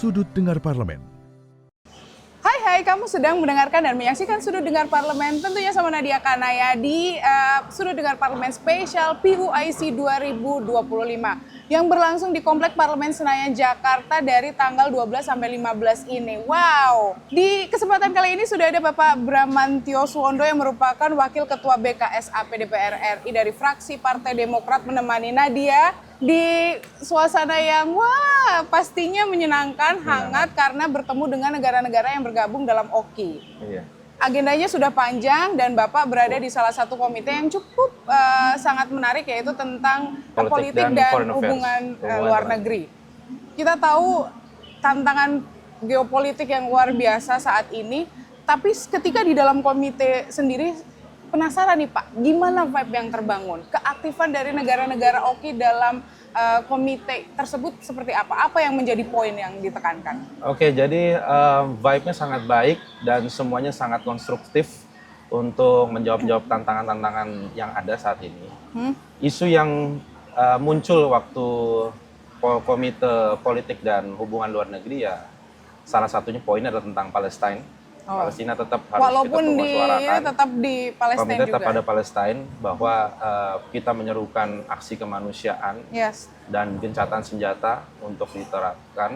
Sudut Dengar Parlemen. Hai, kamu sedang mendengarkan dan menyaksikan Sudut Dengar Parlemen, tentunya sama Nadia Kanaya di Sudut Dengar Parlemen Spesial PUIC 2025 yang berlangsung di Komplek Parlemen Senayan, Jakarta dari tanggal 12 sampai 15 ini. Wow! Di kesempatan kali ini sudah ada Bapak Bramantyo Suwondo yang merupakan Wakil Ketua BKSAP DPR RI dari fraksi Partai Demokrat menemani Nadia di suasana yang pastinya menyenangkan, hangat karena bertemu dengan negara-negara yang bergabung dalam OKI. Iya. Agendanya sudah panjang dan Bapak berada di salah satu komite yang cukup sangat menarik, yaitu tentang politik dan hubungan luar negeri. Kita tahu tantangan geopolitik yang luar biasa saat ini, tapi ketika di dalam komite sendiri penasaran nih Pak, gimana vibe yang terbangun? Keaktifan dari negara-negara OKI dalam komite tersebut seperti apa? Apa yang menjadi poin yang ditekankan? Oke, jadi vibe-nya sangat baik dan semuanya sangat konstruktif untuk menjawab tantangan-tantangan yang ada saat ini. Isu yang muncul waktu komite politik dan hubungan luar negeri ya salah satunya poinnya adalah tentang Palestina. Palestina tetap harus walaupun kita persuarakan. tetap di Palestina Komite tetap juga. pada Palestina bahwa kita menyerukan aksi kemanusiaan dan gencatan senjata untuk diterapkan.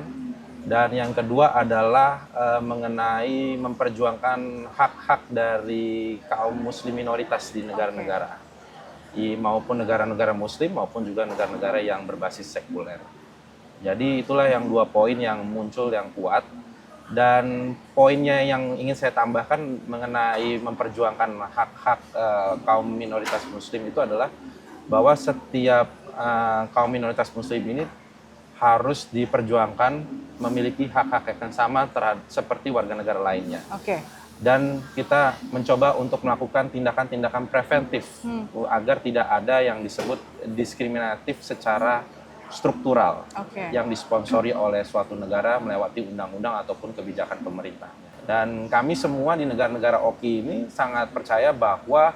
Dan yang kedua adalah mengenai memperjuangkan hak-hak dari kaum muslim minoritas di negara-negara. Maupun negara-negara muslim maupun juga negara-negara yang berbasis sekuler. Jadi itulah yang dua poin yang muncul yang kuat. Dan poinnya yang ingin saya tambahkan mengenai memperjuangkan hak-hak kaum minoritas muslim itu adalah bahwa setiap kaum minoritas muslim ini harus diperjuangkan memiliki hak-hak yang sama seperti warga negara lainnya. Dan kita mencoba untuk melakukan tindakan-tindakan preventif agar tidak ada yang disebut diskriminatif secara struktural yang disponsori oleh suatu negara melewati undang-undang ataupun kebijakan pemerintah. Dan kami semua di negara-negara OKI ini sangat percaya bahwa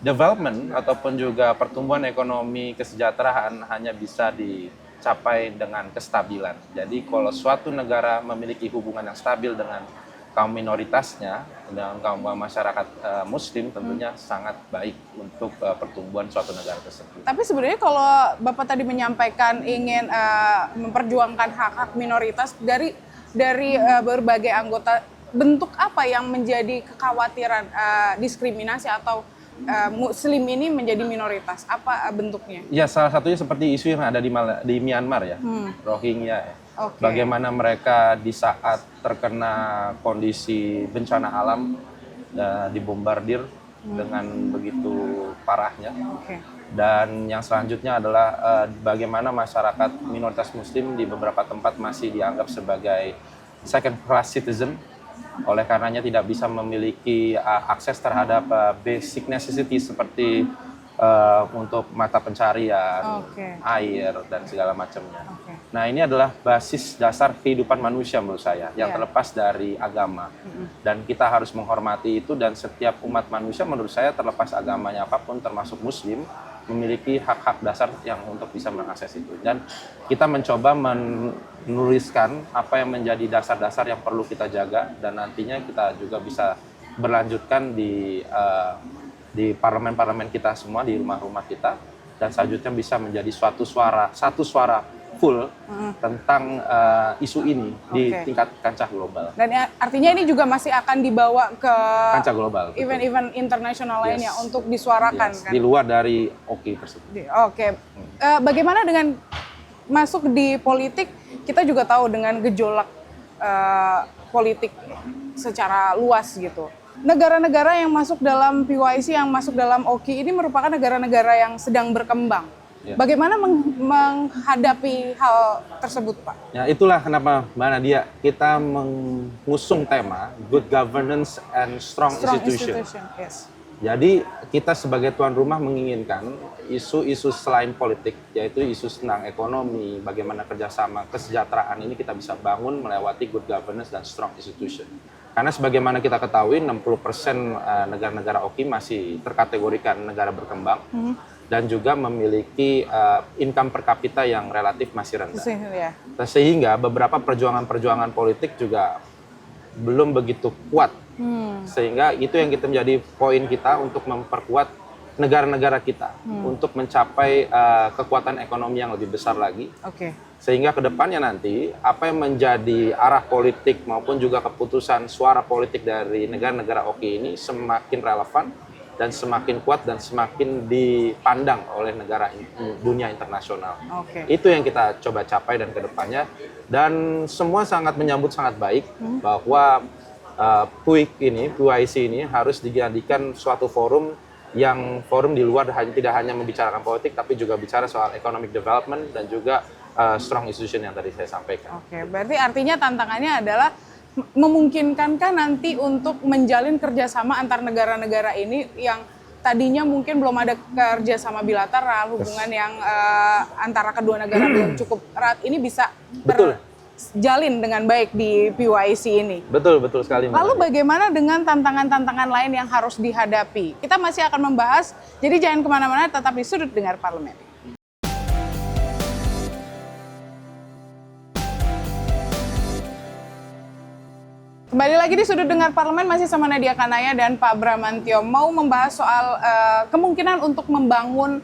development ataupun juga pertumbuhan ekonomi kesejahteraan hanya bisa dicapai dengan kestabilan. Jadi kalau suatu negara memiliki hubungan yang stabil dengan kaum minoritasnya dan kaum masyarakat muslim tentunya sangat baik untuk pertumbuhan suatu negara tersebut. Tapi sebenarnya kalau Bapak tadi menyampaikan ingin memperjuangkan hak-hak minoritas dari berbagai anggota, bentuk apa yang menjadi kekhawatiran diskriminasi atau muslim ini menjadi minoritas? Apa bentuknya? Ya, salah satunya seperti isu yang ada di Myanmar ya, Rohingya ya. Bagaimana mereka di saat terkena kondisi bencana alam dibombardir dengan begitu parahnya. Dan yang selanjutnya adalah bagaimana masyarakat minoritas muslim di beberapa tempat masih dianggap sebagai second class citizen, oleh karenanya tidak bisa memiliki akses terhadap basic necessity seperti untuk mata pencarian, air, dan segala macamnya. Nah, ini adalah basis dasar kehidupan manusia menurut saya, yang terlepas dari agama. Dan kita harus menghormati itu, dan setiap umat manusia menurut saya terlepas agamanya apapun, termasuk muslim, memiliki hak-hak dasar yang untuk bisa mengakses itu. Dan kita mencoba menuliskan apa yang menjadi dasar-dasar yang perlu kita jaga, dan nantinya kita juga bisa berlanjutkan di parlemen-parlemen kita semua, di rumah-rumah kita, dan selanjutnya bisa menjadi satu suara full tentang isu ini di tingkat kancah global. Dan artinya ini juga masih akan dibawa ke kancah global, event-event internasional lainnya untuk disuarakan kan? Di luar dari OKI tersebut. Bagaimana dengan masuk di politik? Kita juga tahu dengan gejolak politik secara luas gitu. Negara-negara yang masuk dalam PUIC, yang masuk dalam OKI ini merupakan negara-negara yang sedang berkembang. Bagaimana menghadapi hal tersebut, Pak? Ya, itulah kenapa Mbak Nadia kita mengusung tema Good Governance and Strong Institution. Jadi kita sebagai tuan rumah menginginkan isu-isu selain politik, yaitu isu tentang ekonomi, bagaimana kerjasama, kesejahteraan ini kita bisa bangun melewati good governance dan strong institution. Karena sebagaimana kita ketahui 60% negara-negara OKI masih terkategorikan negara berkembang. dan juga memiliki income per kapita yang relatif masih rendah. Ya. Sehingga beberapa perjuangan-perjuangan politik juga belum begitu kuat. Sehingga itu yang kita menjadi poin kita untuk memperkuat negara-negara kita untuk mencapai kekuatan ekonomi yang lebih besar lagi. Sehingga ke depannya nanti apa yang menjadi arah politik maupun juga keputusan suara politik dari negara-negara OKI ini semakin relevan dan semakin kuat dan semakin dipandang oleh negara dunia internasional. Itu yang kita coba capai dan ke depannya. Dan semua sangat menyambut sangat baik bahwa PUIC ini harus dijadikan suatu forum di luar tidak hanya membicarakan politik, tapi juga bicara soal economic development dan juga strong institution yang tadi saya sampaikan. Berarti artinya tantangannya adalah memungkinkankah nanti untuk menjalin kerjasama antar negara-negara ini yang tadinya mungkin belum ada kerjasama bilateral, hubungan yang antara kedua negara belum cukup erat, ini bisa terjalin dengan baik di PUIC ini. Betul sekali. Lalu bagaimana dengan tantangan-tantangan lain yang harus dihadapi? Kita masih akan membahas, jadi jangan kemana-mana, tetap di Sudut Dengar Parlemen. Kembali lagi di Sudut Dengar Parlemen, masih sama Nadia Kanaya dan Pak Bramantyo. Mau membahas soal kemungkinan untuk membangun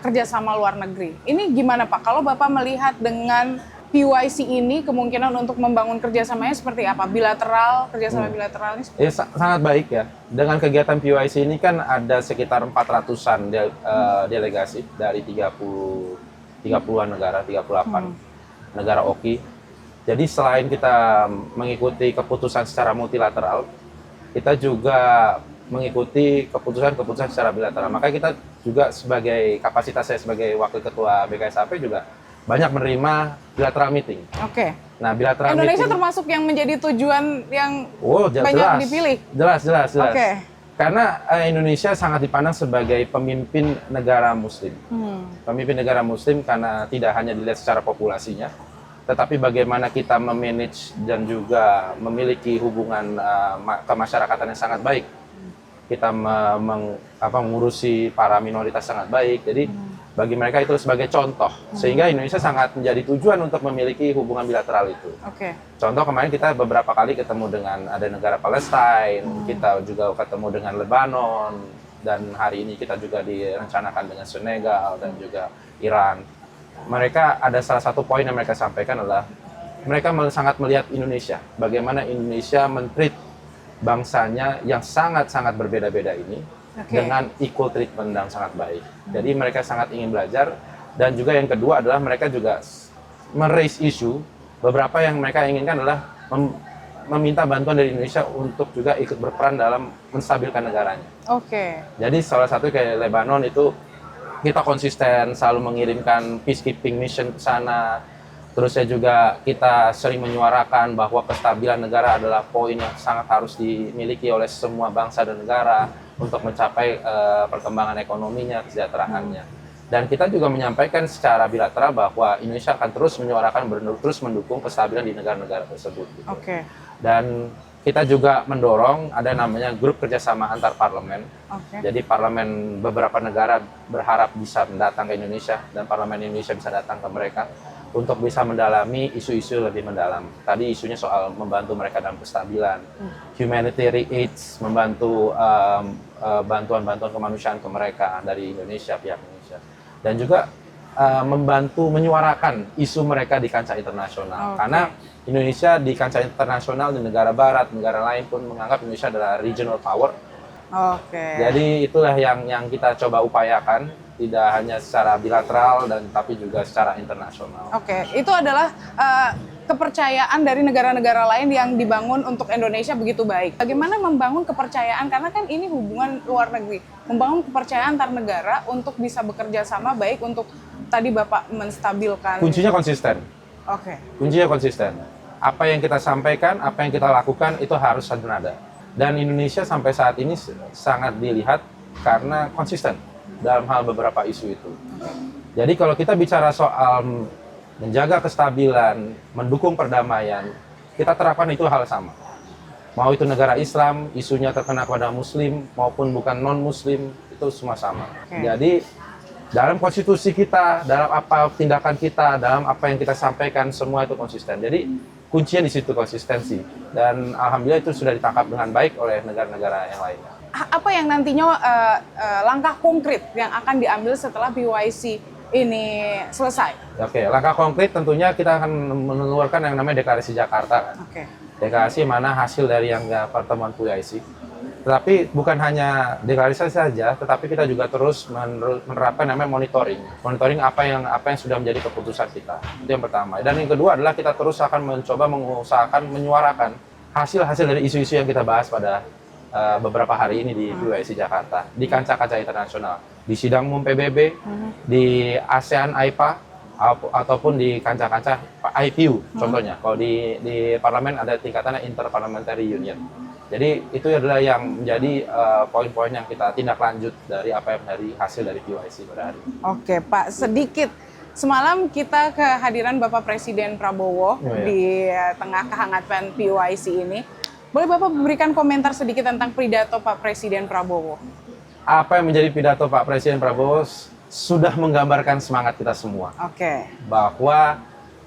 kerjasama luar negeri. Ini gimana Pak? Kalau Bapak melihat dengan PUIC ini, kemungkinan untuk membangun kerjasamanya seperti apa? Bilateral, kerjasama bilateral ini? Sangat baik ya. Dengan kegiatan PUIC ini kan ada sekitar 400-an delegasi dari 30-an negara, 38 negara OKI. Jadi selain kita mengikuti keputusan secara multilateral, kita juga mengikuti keputusan-keputusan secara bilateral. Maka kita juga kapasitas saya sebagai Wakil Ketua BKSAP juga banyak menerima bilateral meeting. Nah, bilateral Indonesia meeting, termasuk yang menjadi tujuan yang banyak dipilih? Jelas. Karena Indonesia sangat dipandang sebagai pemimpin negara Muslim. Pemimpin negara Muslim karena tidak hanya dilihat secara populasinya, tetapi bagaimana kita memanage dan juga memiliki hubungan kemasyarakatan yang sangat baik. Kita mengurusi para minoritas sangat baik. Jadi bagi mereka itu sebagai contoh. Sehingga Indonesia sangat menjadi tujuan untuk memiliki hubungan bilateral itu. Contoh kemarin kita beberapa kali ketemu dengan ada negara Palestine, kita juga ketemu dengan Lebanon, dan hari ini kita juga direncanakan dengan Senegal dan juga Iran. Mereka ada salah satu poin yang mereka sampaikan adalah mereka sangat melihat Indonesia, bagaimana Indonesia men-treat bangsanya yang sangat-sangat berbeda-beda ini dengan equal treatment yang sangat baik. Jadi mereka sangat ingin belajar, dan juga yang kedua adalah mereka juga men-raise issue. Beberapa yang mereka inginkan adalah meminta bantuan dari Indonesia untuk juga ikut berperan dalam menstabilkan negaranya. Jadi salah satu kayak Lebanon itu kita konsisten selalu mengirimkan peacekeeping mission ke sana. Terusnya juga kita sering menyuarakan bahwa kestabilan negara adalah poin yang sangat harus dimiliki oleh semua bangsa dan negara untuk mencapai perkembangan ekonominya, kesejahteraannya. Dan kita juga menyampaikan secara bilateral bahwa Indonesia akan terus menyuarakan, terus mendukung kestabilan di negara-negara tersebut. Dan kita juga mendorong ada namanya grup kerjasama antar parlemen. Jadi parlemen beberapa negara berharap bisa datang ke Indonesia dan parlemen Indonesia bisa datang ke mereka untuk bisa mendalami isu-isu lebih mendalam. Tadi isunya soal membantu mereka dalam kestabilan, humanitarian aids, membantu bantuan-bantuan kemanusiaan ke mereka dari Indonesia, pihak Indonesia, dan juga membantu menyuarakan isu mereka di kancah internasional. Karena Indonesia di kancah internasional, di negara barat, negara lain pun menganggap Indonesia adalah regional power. Jadi itulah yang kita coba upayakan, tidak hanya secara bilateral tapi juga secara internasional. Itu adalah kepercayaan dari negara-negara lain yang dibangun untuk Indonesia begitu baik. Bagaimana membangun kepercayaan, karena kan ini hubungan luar negeri, membangun kepercayaan antar negara untuk bisa bekerja sama baik untuk tadi Bapak menstabilkan. Kuncinya konsisten. Kuncinya konsisten. Apa yang kita sampaikan, apa yang kita lakukan itu harus senada. Dan Indonesia sampai saat ini sangat dilihat karena konsisten dalam hal beberapa isu itu. Jadi kalau kita bicara soal menjaga kestabilan, mendukung perdamaian, kita terapkan itu hal sama. Mau itu negara Islam, isunya terkena kepada Muslim maupun bukan non-Muslim, itu semua sama. Jadi dalam konstitusi kita, dalam apa tindakan kita, dalam apa yang kita sampaikan, semua itu konsisten. Jadi kuncinya di situ konsistensi. Dan alhamdulillah itu sudah ditangkap dengan baik oleh negara-negara yang lainnya. Apa yang nantinya langkah konkret yang akan diambil setelah PYC ini selesai? Oke, langkah konkret tentunya kita akan mengeluarkan yang namanya Deklarasi Jakarta. Oke. Deklarasi mana hasil dari yang pertemuan PYC. Tetapi bukan hanya deklarasi saja, tetapi kita juga terus menerapkan namanya monitoring. Monitoring apa yang sudah menjadi keputusan kita. Itu yang pertama. Dan yang kedua adalah kita terus akan mencoba mengusahakan menyuarakan hasil-hasil dari isu-isu yang kita bahas pada beberapa hari ini di PYC Jakarta, di kancah-kancah internasional, di sidang umum PBB, di ASEAN AIPA, ataupun di kancah-kancah IPU contohnya. Kalau di parlemen ada tingkatannya Interparliamentary Union. Jadi itu adalah yang menjadi poin-poin yang kita tindak lanjut dari apa yang dari hasil dari PYC pada hari ini. Oke Pak, sedikit. Semalam kita kehadiran Bapak Presiden Prabowo di tengah kehangatan PYC ini. Boleh Bapak memberikan komentar sedikit tentang pidato Pak Presiden Prabowo? Apa yang menjadi pidato Pak Presiden Prabowo sudah menggambarkan semangat kita semua. Oke. Bahwa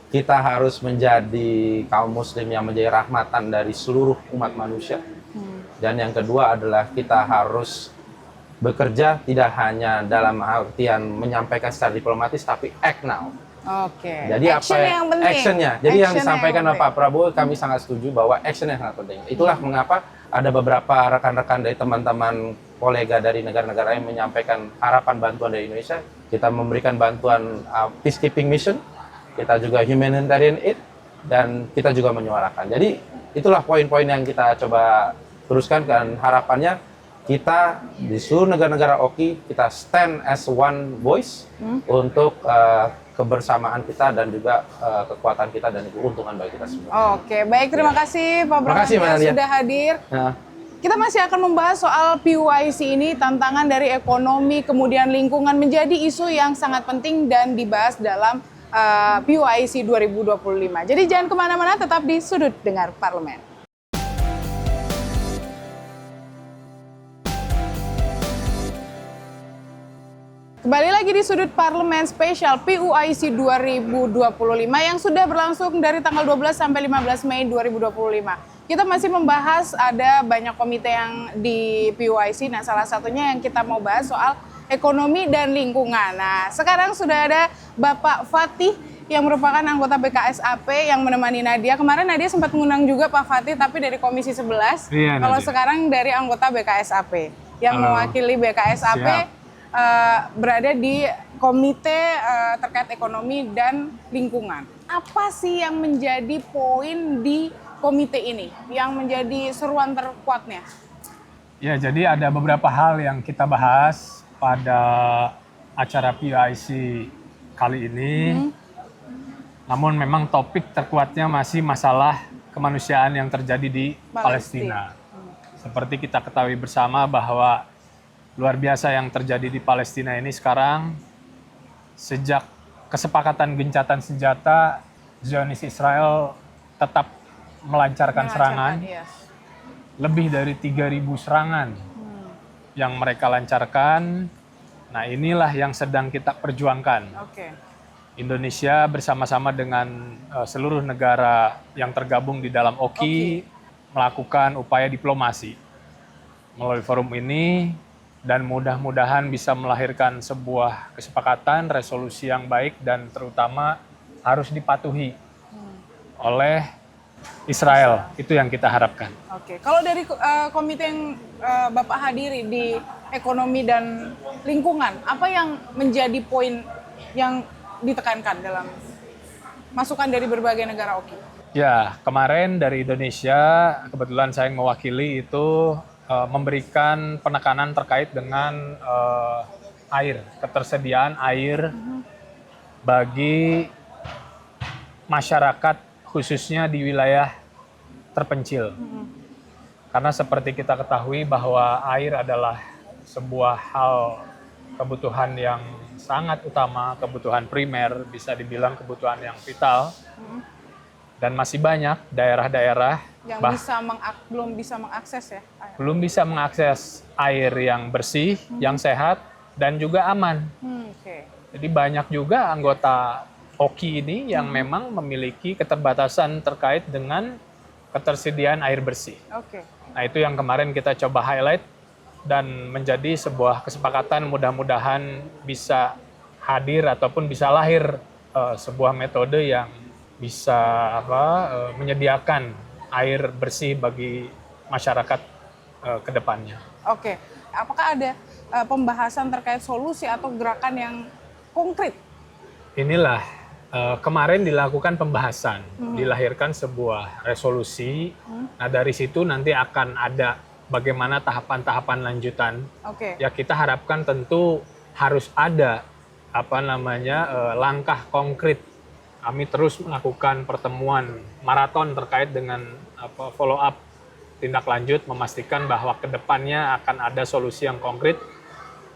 kita harus menjadi kaum muslim yang menjadi rahmatan dari seluruh umat manusia. Dan yang kedua adalah kita harus bekerja tidak hanya dalam artian menyampaikan secara diplomatis, tapi act now. Oke. Jadi action apa yang penting. actionnya? Jadi yang Action disampaikan yang oleh Pak Prabowo kami sangat setuju bahwa action yang sangat penting. Itulah mengapa ada beberapa rekan-rekan dari teman-teman kolega dari negara-negara yang menyampaikan harapan bantuan dari Indonesia. Kita memberikan bantuan peacekeeping mission, kita juga humanitarian aid, dan kita juga menyuarakan. Jadi itulah poin-poin yang kita coba teruskan, dan harapannya kita di seluruh negara-negara OKI kita stand as one voice untuk kebersamaan kita dan juga kekuatan kita dan keuntungan bagi kita semua. Oke, baik, terima kasih Pak Prabowo sudah hadir. Kita masih akan membahas soal PYC ini, tantangan dari ekonomi kemudian lingkungan menjadi isu yang sangat penting dan dibahas dalam PYC 2025. Jadi jangan kemana-mana, tetap di Sudut Dengar Parlemen. Kembali lagi di Sudut Parlemen Spesial PYC 2025 yang sudah berlangsung dari tanggal 12 sampai 15 Mei 2025. Kita masih membahas ada banyak komite yang di PYC. Nah, salah satunya yang kita mau bahas soal ekonomi dan lingkungan. Nah, sekarang sudah ada Bapak Fatih yang merupakan anggota BKSAP yang menemani Nadia. Kemarin Nadia sempat mengundang juga Pak Fatih, tapi dari Komisi 11. Iya, kalau sekarang dari anggota BKSAP yang mewakili BKSAP. Berada di komite terkait ekonomi dan lingkungan. Apa sih yang menjadi poin di komite ini yang menjadi seruan terkuatnya? Ya, jadi ada beberapa hal yang kita bahas pada acara PYC kali ini. Namun memang topik terkuatnya masih masalah kemanusiaan yang terjadi di Palestina. Seperti kita ketahui bersama bahwa luar biasa yang terjadi di Palestina ini sekarang, sejak kesepakatan gencatan senjata, Zionis Israel tetap melancarkan serangan. Lebih dari 3.000 serangan yang mereka lancarkan. Nah, inilah yang sedang kita perjuangkan. Indonesia bersama-sama dengan seluruh negara yang tergabung di dalam OKI melakukan upaya diplomasi melalui forum ini. Dan mudah-mudahan bisa melahirkan sebuah kesepakatan, resolusi yang baik, dan terutama harus dipatuhi oleh Israel. Itu yang kita harapkan. Oke, kalau dari komite yang Bapak hadiri di ekonomi dan lingkungan, apa yang menjadi poin yang ditekankan dalam masukan dari berbagai negara OKI? Ya, kemarin dari Indonesia, kebetulan saya yang mewakili itu, memberikan penekanan terkait dengan air, ketersediaan air bagi masyarakat khususnya di wilayah terpencil. Karena seperti kita ketahui bahwa air adalah sebuah hal kebutuhan yang sangat utama, kebutuhan primer, bisa dibilang kebutuhan yang vital. Dan masih banyak daerah-daerah yang belum bisa mengakses ya? Belum bisa mengakses air yang bersih, yang sehat, dan juga aman. Jadi banyak juga anggota OKI ini yang memang memiliki keterbatasan terkait dengan ketersediaan air bersih. Nah itu yang kemarin kita coba highlight dan menjadi sebuah kesepakatan, mudah-mudahan bisa hadir ataupun bisa lahir sebuah metode yang bisa menyediakan air bersih bagi masyarakat ke depannya. Apakah ada pembahasan terkait solusi atau gerakan yang konkret? Inilah kemarin dilakukan pembahasan, dilahirkan sebuah resolusi. Nah dari situ nanti akan ada bagaimana tahapan-tahapan lanjutan. Ya kita harapkan tentu harus ada langkah konkret. Kami terus melakukan pertemuan maraton terkait dengan follow up tindak lanjut, memastikan bahwa kedepannya akan ada solusi yang konkret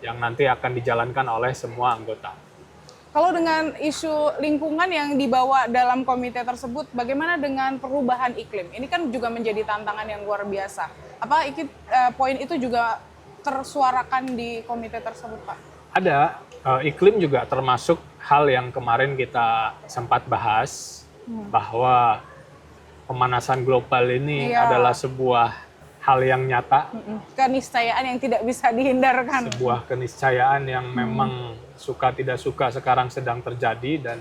yang nanti akan dijalankan oleh semua anggota. Kalau dengan isu lingkungan yang dibawa dalam komite tersebut, bagaimana dengan perubahan iklim? Ini kan juga menjadi tantangan yang luar biasa. Apa poin itu juga tersuarakan di komite tersebut, Pak? Ada, iklim juga termasuk hal yang kemarin kita sempat bahas, bahwa pemanasan global ini adalah sebuah hal yang nyata. Keniscayaan yang tidak bisa dihindarkan. Sebuah keniscayaan yang memang suka tidak suka sekarang sedang terjadi, dan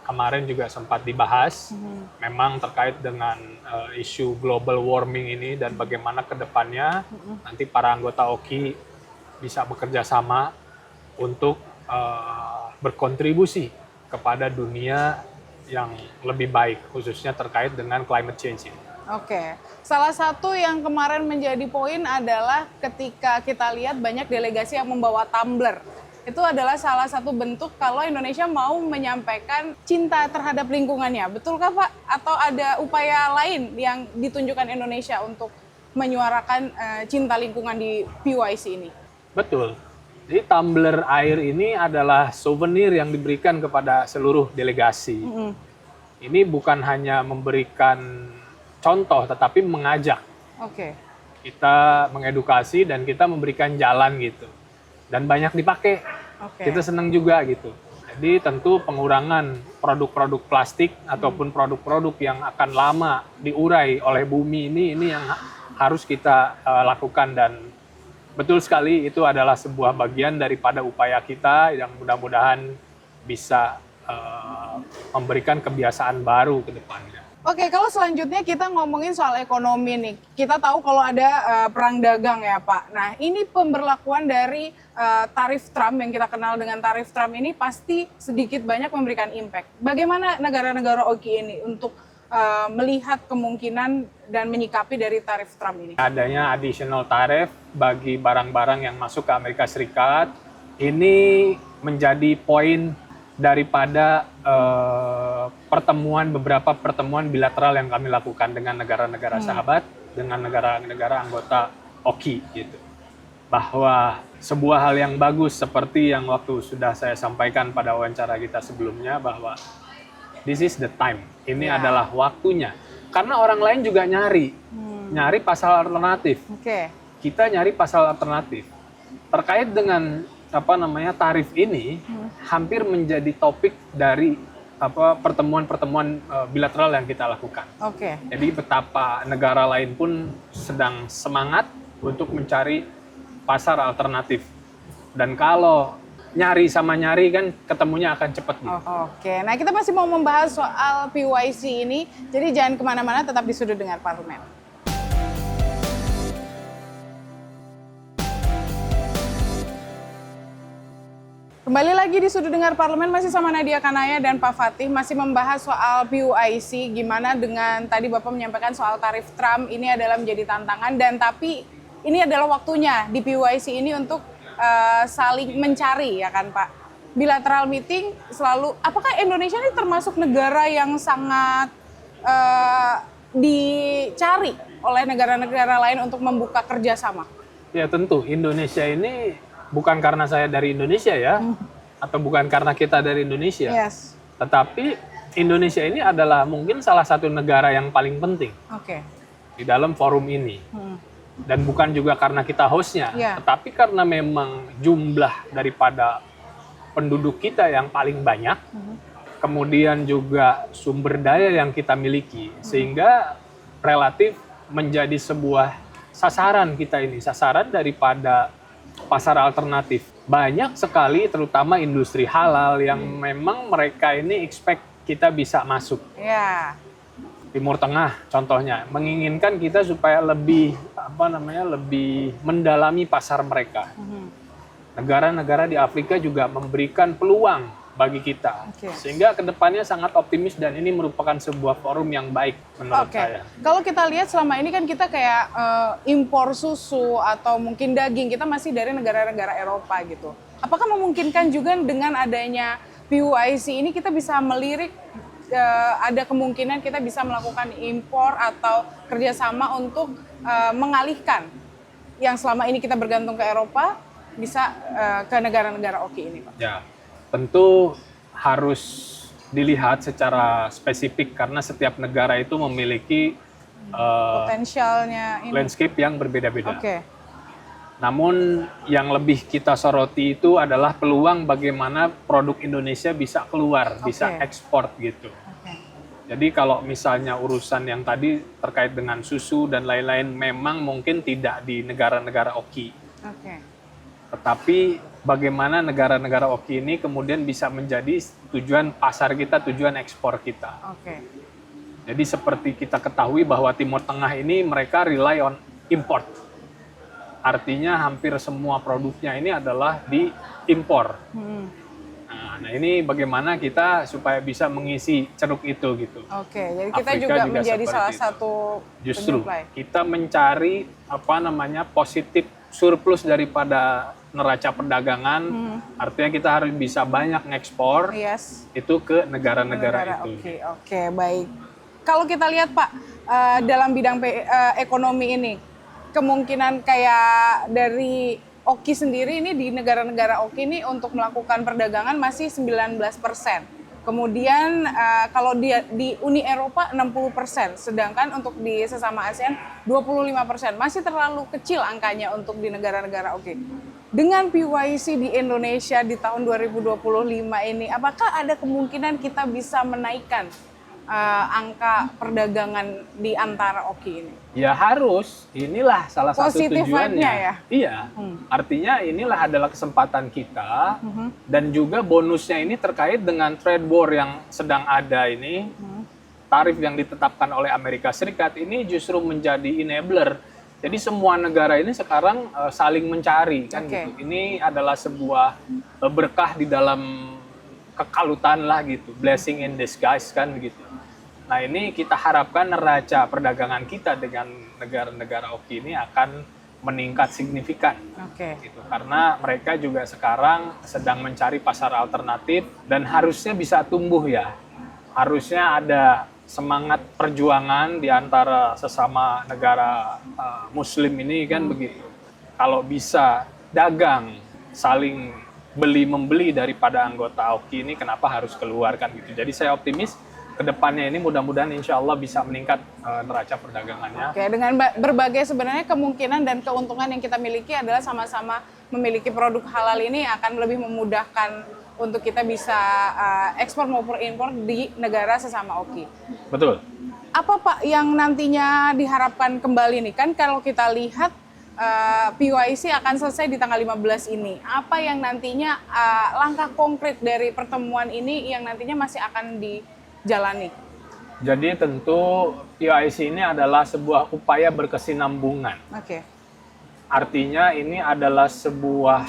kemarin juga sempat dibahas memang terkait dengan isu global warming ini dan bagaimana ke depannya nanti para anggota OKI bisa bekerja sama untuk berkontribusi kepada dunia yang lebih baik, khususnya terkait dengan climate change ini. Salah satu yang kemarin menjadi poin adalah ketika kita lihat banyak delegasi yang membawa tumbler. Itu adalah salah satu bentuk kalau Indonesia mau menyampaikan cinta terhadap lingkungannya. Betulkah Pak? Atau ada upaya lain yang ditunjukkan Indonesia untuk menyuarakan cinta lingkungan di PUIC ini? Betul. Jadi tumbler air ini adalah souvenir yang diberikan kepada seluruh delegasi. Ini bukan hanya memberikan contoh, tetapi mengajak. Kita mengedukasi dan kita memberikan jalan gitu. Dan banyak dipakai, kita senang juga gitu. Jadi tentu pengurangan produk-produk plastik ataupun produk-produk yang akan lama diurai oleh bumi ini yang harus kita lakukan, dan betul sekali itu adalah sebuah bagian daripada upaya kita yang mudah-mudahan bisa memberikan kebiasaan baru ke depannya. Kalau selanjutnya kita ngomongin soal ekonomi nih. Kita tahu kalau ada perang dagang ya Pak. Nah ini pemberlakuan dari tarif Trump yang kita kenal dengan tarif Trump ini pasti sedikit banyak memberikan impact. Bagaimana negara-negara OKI ini untuk melihat kemungkinan dan menyikapi dari tarif Trump ini? Adanya additional tarif bagi barang-barang yang masuk ke Amerika Serikat, ini menjadi poin daripada beberapa pertemuan bilateral yang kami lakukan dengan negara-negara sahabat, dengan negara-negara anggota OKI gitu. Bahwa sebuah hal yang bagus seperti yang waktu sudah saya sampaikan pada wawancara kita sebelumnya, bahwa this is the time. Ini adalah waktunya. Karena orang lain juga nyari pasal alternatif. Kita nyari pasal alternatif. Terkait dengan tarif ini hampir menjadi topik dari pertemuan-pertemuan bilateral yang kita lakukan. Jadi betapa negara lain pun sedang semangat untuk mencari pasar alternatif. Dan kalau nyari sama nyari kan ketemunya akan cepat gitu. Nah kita masih mau membahas soal PUIC ini, jadi jangan kemana-mana, tetap di Sudut Dengar Parlemen. Kembali lagi di Sudut Dengar Parlemen, masih sama Nadia Kanaya dan Pak Fatih, masih membahas soal PUIC, gimana dengan tadi Bapak menyampaikan soal tarif Trump, ini adalah menjadi tantangan, dan tapi ini adalah waktunya di PUIC ini untuk saling mencari, ya kan Pak? Bilateral meeting selalu, apakah Indonesia ini termasuk negara yang sangat dicari oleh negara-negara lain untuk membuka kerjasama? Ya tentu, Indonesia ini bukan karena saya dari Indonesia ya, atau bukan karena kita dari Indonesia, tetapi Indonesia ini adalah mungkin salah satu negara yang paling penting di dalam forum ini. Dan bukan juga karena kita hostnya, tetapi karena memang jumlah daripada penduduk kita yang paling banyak, kemudian juga sumber daya yang kita miliki, sehingga relatif menjadi sebuah sasaran kita ini, sasaran daripada pasar alternatif. Banyak sekali terutama industri halal yang memang mereka ini expect kita bisa masuk. Timur Tengah contohnya menginginkan kita supaya lebih lebih mendalami pasar mereka. Negara-negara di Afrika juga memberikan peluang bagi kita, sehingga kedepannya sangat optimis dan ini merupakan sebuah forum yang baik menurut saya. Kalau kita lihat selama ini kan kita kayak impor susu atau mungkin daging kita masih dari negara-negara Eropa gitu. Apakah memungkinkan juga dengan adanya PUIC ini kita bisa melirik ada kemungkinan kita bisa melakukan impor atau kerjasama untuk mengalihkan yang selama ini kita bergantung ke Eropa bisa ke negara-negara OKI ini, Pak? Ya, tentu harus dilihat secara spesifik karena setiap negara itu memiliki potensialnya landscape yang berbeda-beda. Namun yang lebih kita soroti itu adalah peluang bagaimana produk Indonesia bisa keluar, bisa ekspor gitu. Jadi kalau misalnya urusan yang tadi terkait dengan susu dan lain-lain memang mungkin tidak di negara-negara OKI. Tetapi bagaimana negara-negara OKI ini kemudian bisa menjadi tujuan pasar kita, tujuan ekspor kita. Jadi seperti kita ketahui bahwa Timur Tengah ini mereka rely on import. Artinya hampir semua produknya ini adalah diimpor. Nah ini bagaimana kita supaya bisa mengisi ceruk itu gitu. Jadi kita juga menjadi salah satu justru kita mencari positif surplus daripada neraca perdagangan. Artinya kita harus bisa banyak ngekspor itu ke negara-negara itu. Baik. Kalau kita lihat Pak dalam bidang ekonomi ini kemungkinan kayak dari OKI sendiri ini di negara-negara OKI ini untuk melakukan perdagangan masih 19%. Kemudian kalau di Uni Eropa 60%, sedangkan untuk di sesama ASEAN 25%. Masih terlalu kecil angkanya untuk di negara-negara OKI. Dengan PUIC di Indonesia di tahun 2025 ini, apakah ada kemungkinan kita bisa menaikkan angka perdagangan di antara OKI ini? Ya harus, inilah salah satu tujuannya. Ya? Iya, artinya inilah adalah kesempatan kita dan juga bonusnya ini terkait dengan trade war yang sedang ada ini. Tarif yang ditetapkan oleh Amerika Serikat ini justru menjadi enabler. Jadi semua negara ini sekarang saling mencari kan gitu. Ini adalah sebuah berkah di dalam kekalutan lah gitu, blessing in disguise kan begitu. Nah ini kita harapkan neraca perdagangan kita dengan negara-negara OKI ini akan meningkat signifikan, gitu. Karena mereka juga sekarang sedang mencari pasar alternatif dan harusnya bisa tumbuh ya, harusnya ada semangat perjuangan di antara sesama negara Muslim ini kan begitu. Kalau bisa dagang, saling beli-membeli daripada anggota OKI ini kenapa harus keluar kan gitu. Jadi saya optimis kedepannya ini mudah-mudahan insya Allah bisa meningkat neraca perdagangannya. Dengan berbagai sebenarnya kemungkinan dan keuntungan yang kita miliki adalah sama-sama memiliki produk halal ini akan lebih memudahkan untuk kita bisa ekspor maupun impor di negara sesama OKI. Betul. Apa Pak yang nantinya diharapkan kembali nih? Kan kalau kita lihat PUIC akan selesai di tanggal 15 ini. Apa yang nantinya langkah konkret dari pertemuan ini yang nantinya masih akan dijalani? Jadi tentu PUIC ini adalah sebuah upaya berkesinambungan. Artinya ini adalah sebuah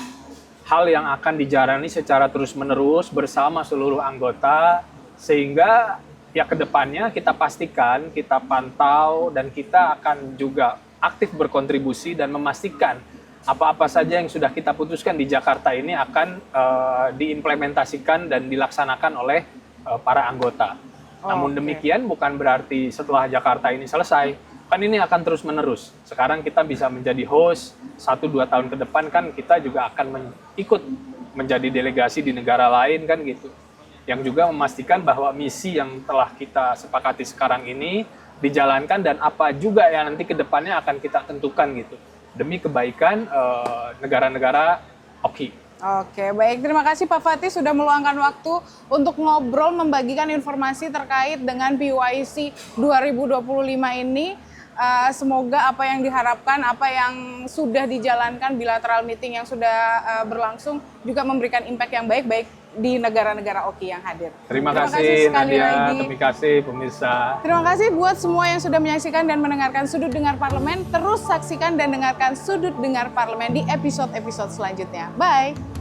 hal yang akan dijalani secara terus-menerus bersama seluruh anggota, sehingga ya kedepannya kita pastikan, kita pantau, dan kita akan juga aktif berkontribusi dan memastikan apa-apa saja yang sudah kita putuskan di Jakarta ini akan diimplementasikan dan dilaksanakan oleh para anggota. Namun demikian bukan berarti setelah Jakarta ini selesai, kan ini akan terus-menerus. Sekarang kita bisa menjadi host, 1-2 tahun ke depan kan kita juga akan ikut menjadi delegasi di negara lain kan gitu. Yang juga memastikan bahwa misi yang telah kita sepakati sekarang ini dijalankan dan apa juga yang nanti ke depannya akan kita tentukan gitu demi kebaikan negara-negara OKI. Oke, baik. Terima kasih Pak Fatih sudah meluangkan waktu untuk ngobrol, membagikan informasi terkait dengan PUIC 2025 ini. Semoga apa yang diharapkan, apa yang sudah dijalankan, bilateral meeting yang sudah berlangsung juga memberikan impact yang baik di negara-negara OKI yang hadir. Terima kasih sekali Nadia, lagi. terima kasih pemirsa. Terima kasih buat semua yang sudah menyaksikan dan mendengarkan Sudut Dengar Parlemen. Terus saksikan dan dengarkan Sudut Dengar Parlemen di episode-episode selanjutnya. Bye!